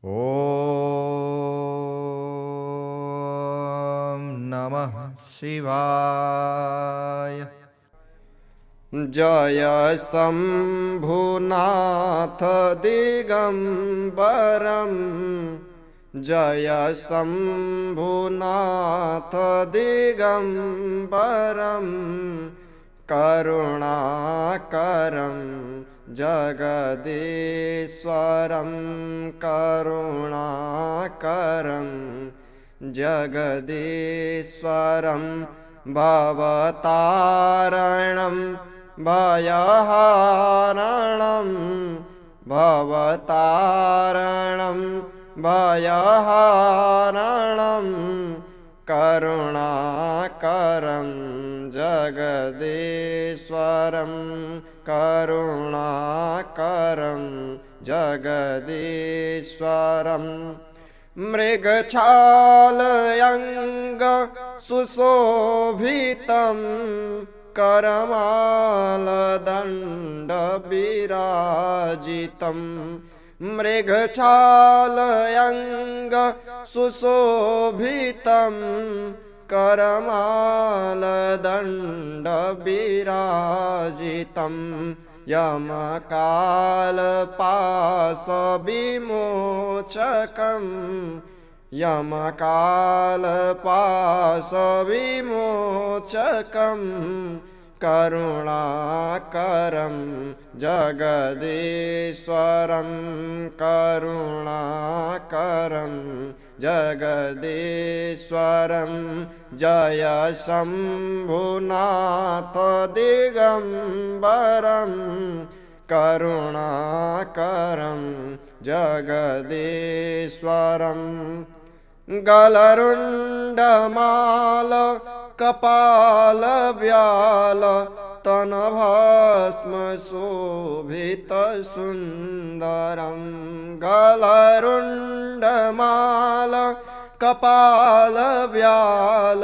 ॐ नमः शिवाय। जय शम्भुनाथ दिगम्बरं, जय शम्भुनाथ दिगम्बरं, करुणाकरं जगदीश्वरं, करुणाकरं जगदीश्वरं, भवतारणं भयहारणं, भवतारणं भयहारणं, करुणाकरं जगदीश्वरं, करुणाकरं जगदीश्वरं, मृगछालयङ्ग सुशोभितं, करमालदण्डविराजितं, मृगछालयङ्ग सुशोभितं, करमालदण्डविराजितं, यमकालपाशविमोचकं, यमकालपाशविमोचकं, करुणाकरं जगदीश्वरं, करुणाकरं जगदीश्वरं, जय शम्भुनाथ दिगम्बरं, करुणाकरं जगदीश्वरं, गलरुण्डमाल कपालव्याल तनभस्म शोभितसुन्दरं, गलरुण्डमाल कपालव्याल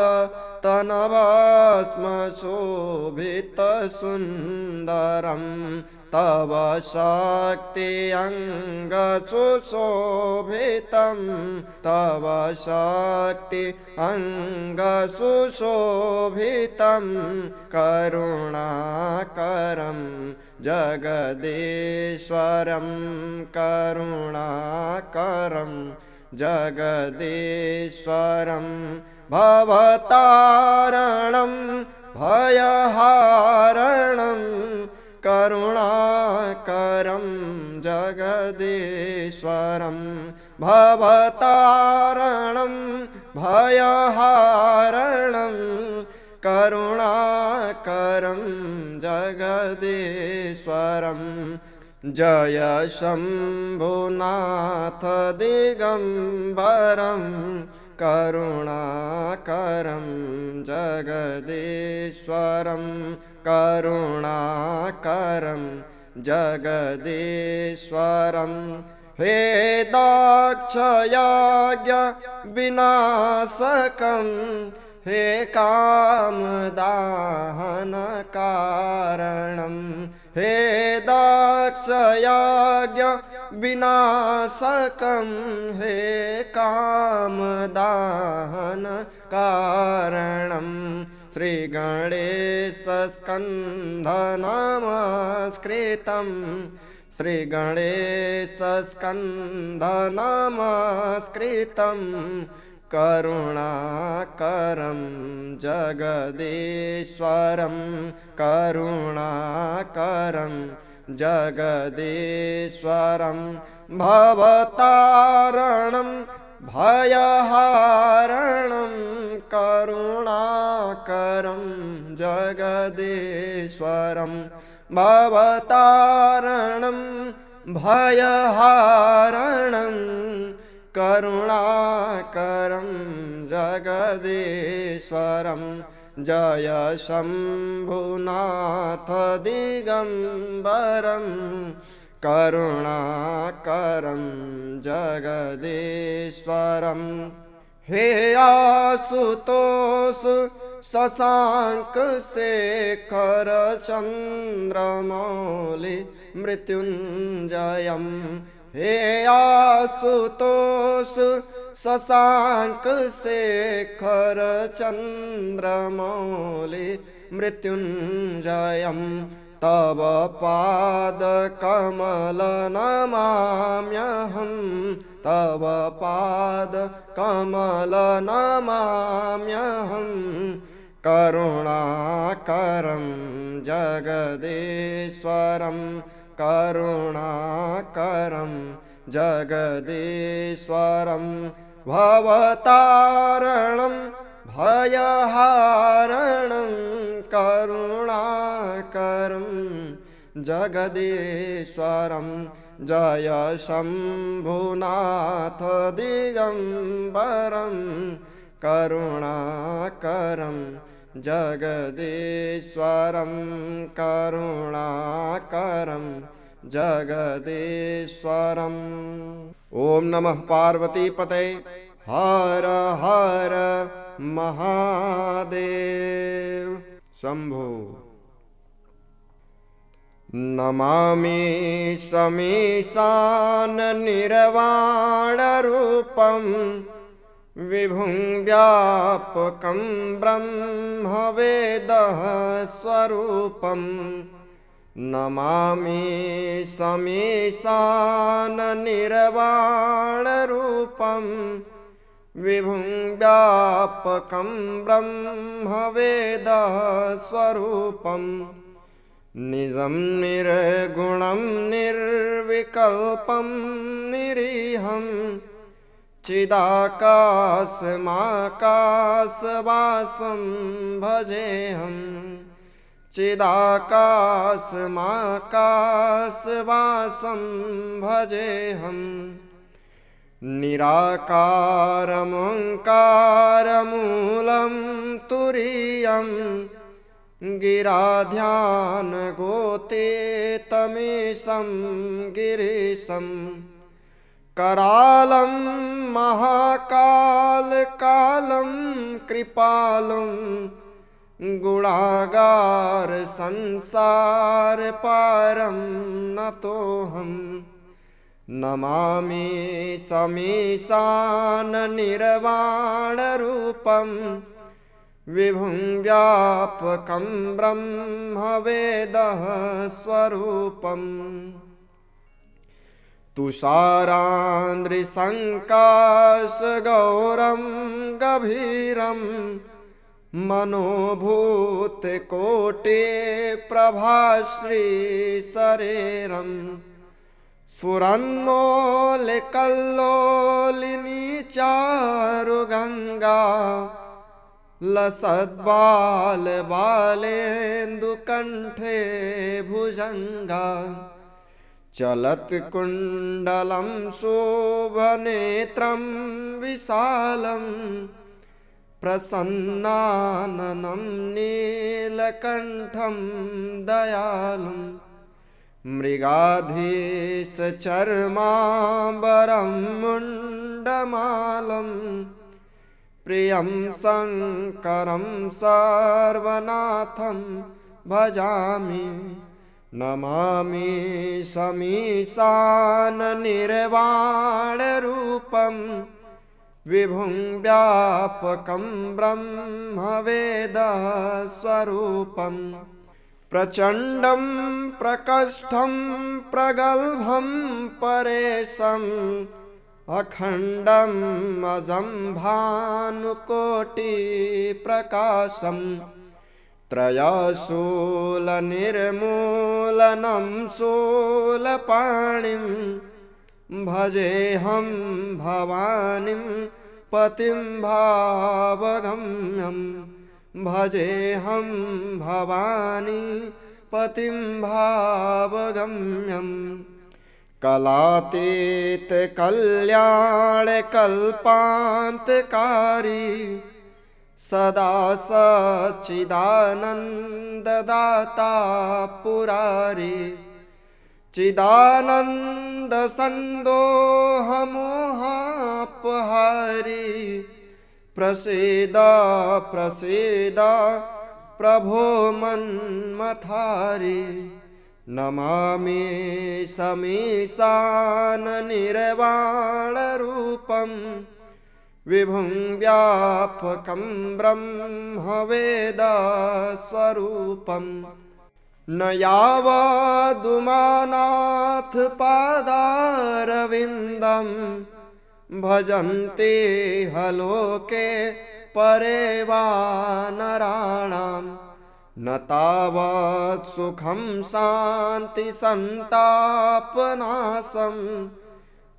तनभस्म शोभितसुन्दरं, तव शक्ति अंग सुशोभितं, तव शक्ति अंग सुशोभितं, करुणाकरं जगदीश्वरं, करुणाकरं जगदीश्वरं, भवतारणं भयहारणं, करुणाकरं जगदीश्वरं, भवतारणं भयहारणं, करुणाकरं जगदीश्वरं, जय शम्भुनाथ दिगम्बरं, करुणाकरं जगदीश्वरं, करुणाकरं जगदीश्वरं, हे दक्षयज्ञ विनाशकं, हे कामदाहनकारणं, हे दक्षयज्ञ विनाशकं, हे कामदाहनकारणं, श्रीगणेशस्कन्धनमस्कृतं, श्रीगणेशस्कन्धनमस्कृतं, करुणाकरं जगदीश्वरं, करुणाकरं जगदीश्वरं, भवतारणं भयहारणं, करुणाकरं जगदीश्वरं, भवतारणं भयहारणं, करुणाकरं जगदीश्वरं, जय शम्भुनाथ दिगम्बरं, करुणाकरं जगदीश्वरं, हे आशुतोष शशांक शेखर चन्द्रमौलि मृत्युञ्जयं, हे आशुतोष शशांक शेखर चंद्रमौलि मृत्युंजयम् तव पादकमल नमाम्यहम् तव पादकमल नमाम्यहम् करुणाकरं जगदीश्वरं करुणाकरं जगदीश्वरं भवतारणं भयहारणं करुणाकरं जगदीश्वरं जय शम्भुनाथ दिगम्बरं करुणाकरं जगदीश्वरं करुणाकरं जगदीश्वरम्। ओम नमः पार्वतीपतये हर हर महादेव शंभो। नमामि समीशान निर्वाणरूपं विभुं व्यापकं ब्रह्मवेदः स्वरूपम् नमामि समीशान निर्वाणरूपं विभुं व्यापकं ब्रह्मवेदः स्वरूपम् निजं निर्गुणं निर्विकल्पं निरीहं चिदाकाशमाकाशवासं भजेऽहम् चिदाकाशमाकाशवासं भजेऽहम् निराकारमोङ्कारमूलं तुरीयं गिराध्यानगोतीतमीशं गिरीशं करालं महाकालकालं कृपालं गुणागार संसार पारं नतोऽहम् नमामि समीशान निर्वाणरूपं विभुं व्यापकं ब्रह्मवेदः स्वरूपम् तुषारान्द्रिसङ्काशगौरं गभीरं मनोभूतकोटिप्रभाश्रीशरीरम् स्फुरन्मौलिकल्लोलिनी चारुगङ्गा लसद्बालबालेन्दुकण्ठे भुजङ्गा चलत्कुण्डलं शोभनेत्रं विशालं प्रसन्नाननं नीलकण्ठं दयालुम् मृगाधीशचर्माम्बरं मुण्डमालं प्रियं शङ्करं सर्वनाथं भजामि नमामि समीशान निर्वाणरूपं विभुं व्यापकं ब्रह्मवेदः स्वरूपम् प्रचण्डं प्रकष्ठं प्रगल्भं परेशम् अखण्डम् अजं भानुकोटिप्रकाशम् त्रयशूलनिर्मूलनं शूलपाणिं भजेऽहं भवानीं पतिं भावगम्यम् भजेऽहं भवानी पतिं भावगम्यम् कलातीत कल्याणकल्पान्तकारी सदा सच्चिदानन्ददाता पुरारी चिदानन्दसन्दोहमोहापहारी प्रसीद प्रसीद प्रभो मन्मथारी नमामि समीशाननिर्वाणरूपं विभुं व्यापकं ब्रह्मवेदस्वरूपं न यावदुमानाथ पादारविन्दं भजन्ते हलोके परे वा नराणां न तावत् सुखं शान्ति सन्तापनाशं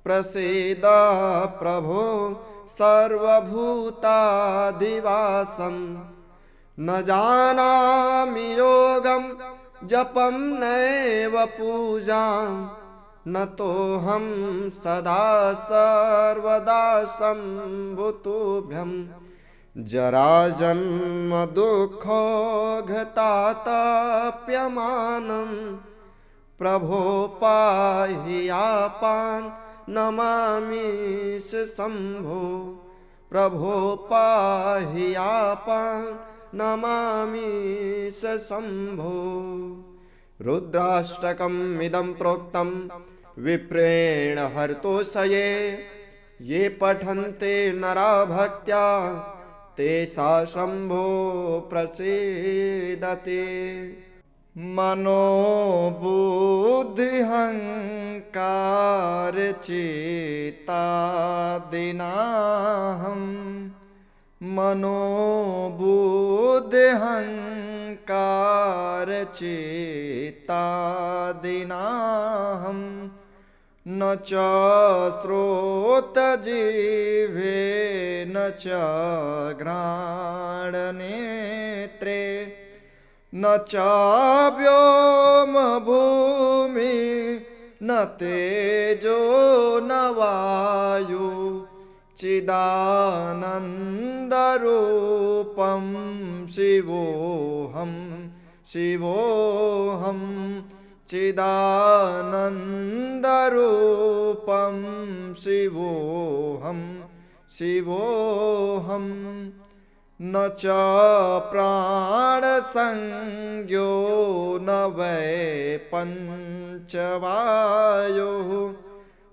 प्रसीद प्रभो सर्वभूताधिवासं न जानामि योगं जपं नैव पूजां न तोऽहं सदा सर्वदा शम्भुतुभ्यं जराजन्म दुःखोघतातप्यमानं प्रभो पाहि यापान् नमामिष शम्भो प्रभो पाहि यापान् नमामिष शम्भो। रुद्राष्टकम् इदं प्रोक्तं विप्रेण हर्तोषये ये पठन्ते नरा भक्त्या तेषा शम्भो प्रसीदते। मनोबुद्धिहङ्कार चेतादिनाहं मनोबुद्धिहङ्कार चेतादिनाहं न च श्रोतजिह्वे न च घ्राणनेत्रे न च व्योमभूमि न तेजो न वायु चिदानन्दरूपं शिवोऽहं शिवोऽहं चिदानन्दरूपं शिवोऽहं शिवोऽहं न च प्राणसंज्ञो न वै पञ्चवायुः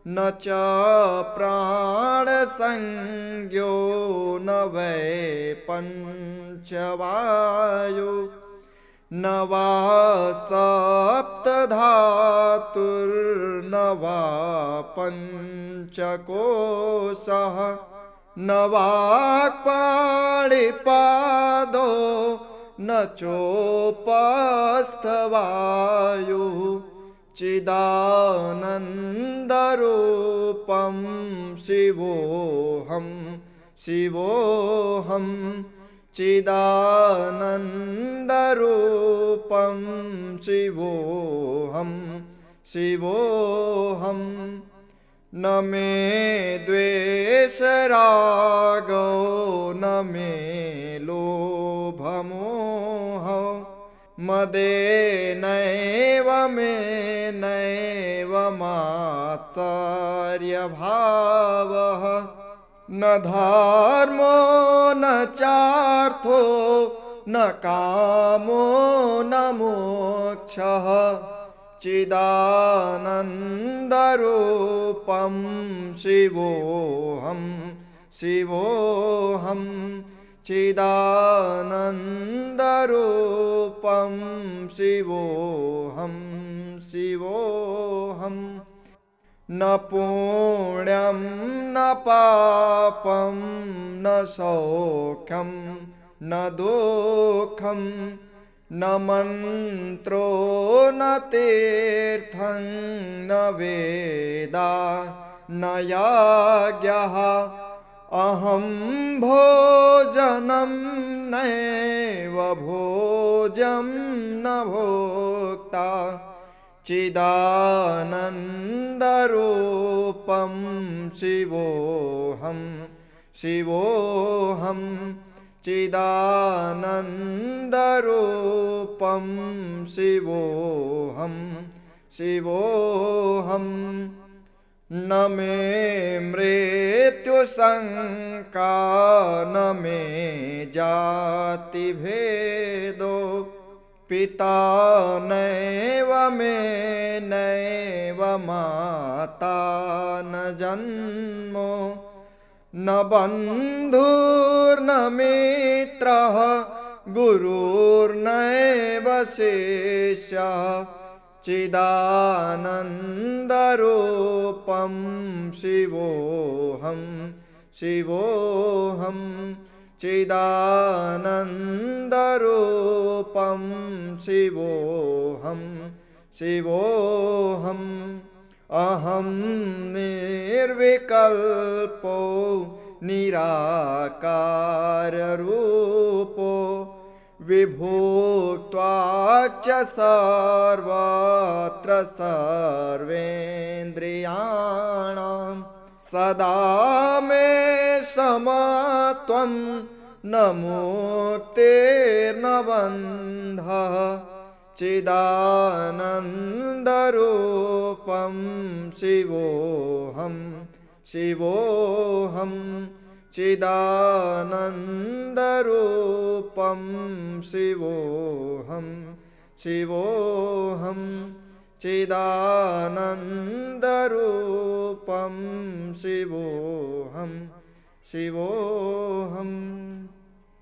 न च प्राणसंज्ञो न वै पञ्चवायुः न वा सप्तधातुर्न वा पञ्चकोशः न वाक्पाणिपादो न चोपस्थवायुः चिदानन्दरूपं शिवोऽहं शिवोऽहं चिदानन्दरूपं शिवोऽहं शिवोऽहं न मे द्वेषरागो न मे लोभमोहो मदेनैव मे नैव मात्सर्यभावः न धर्मो न चार्थो न कामो न मोक्षः चिदानन्दरूपं शिवोऽहं शिवोऽहं चिदानन्दरूपं शिवोऽहं शिवोऽहं न पुण्यं न पापं न सौख्यं न दुःखं न मन्त्रो न तीर्थं न वेदा न याज्ञः अहं भोजनं नैव भोजं न भोक्ता चिदानन्दरूपं शिवोऽहं शिवोऽहं चिदानन्दरूपं शिवोऽहं शिवोऽहं न मे मृत्युशङ्का न मे जातिभेदो पिता नैव मे नैव माता न जन्मो न बन्धुर्न मित्रः गुरुर्नैव शिष्यः चिदानन्दरूपं शिवोऽहं शिवोऽहं चिदानन्दरूपं शिवोऽहं शिवोऽहम् अहं निर्विकल्पो निराकाररूपो विभुत्वाच्च सर्वत्र सर्वेन्द्रियाणां सदा मे समत्वं न मूर्तिर्न बन्धः चिदानन्दरूपं शिवोऽहं शिवोऽहं चिदानन्दरूपं शिवोऽहं शिवोऽहं चिदानन्दरूपं शिवोऽहं शिवोऽहम्।